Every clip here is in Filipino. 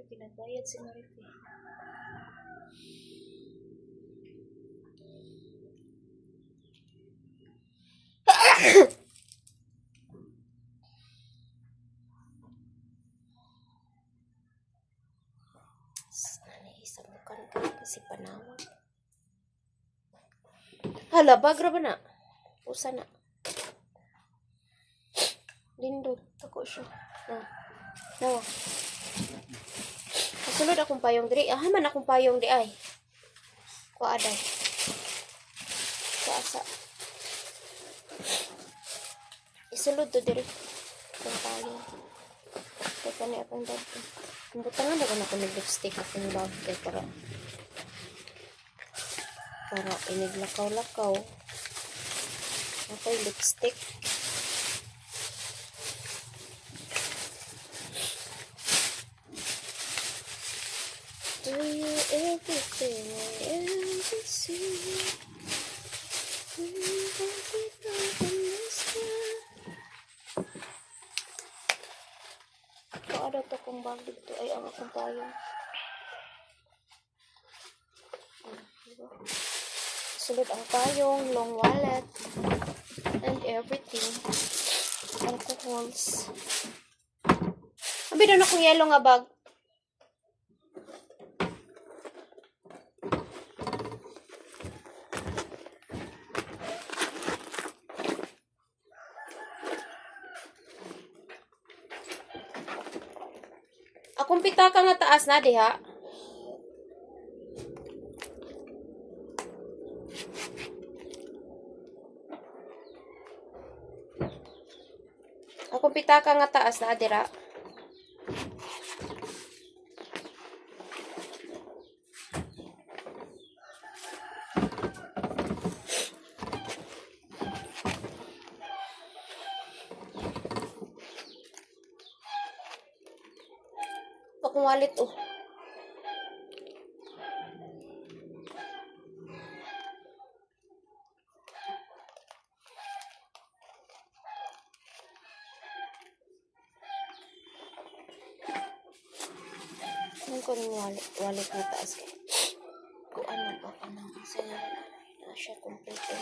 Pinagbayad si Marife. Sana isabukan ka kasi panawag. Hala, bagra ba na? Usa na. Lindot. Tako siya. Nawa. Kasulod akong payong diri. Man akong payong di ay. Kuaday. Kaasa. Isulod to diri. Kung payong. Teka ni akong dati. Ang butangan ako na kung lipstick akong bag para iniglakaw-lakaw. Ako'y lipstick. Do you everything I ever see? Do you everything from this time? Paano to kung bag dito ay ang akong payong? Sulod ang payong, long wallet, and everything. Alcohols. Abi doon akong yellow nga bag. Akong pitaka nga taas na diha. Akong pitaka nga taas na dira. Akong wallet oh. Ano ko yung wallet na taas eh. Kung ano ba ka na. Kasi na siya complete na.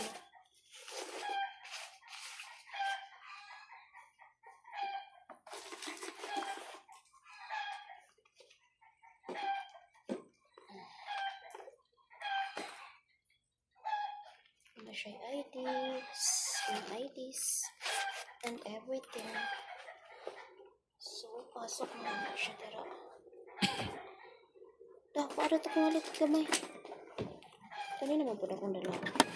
Ano siya IDs and everything. So, pasok na siya tara. Dah, paano ito kung walit gamay? Kanina mo po na akong dala.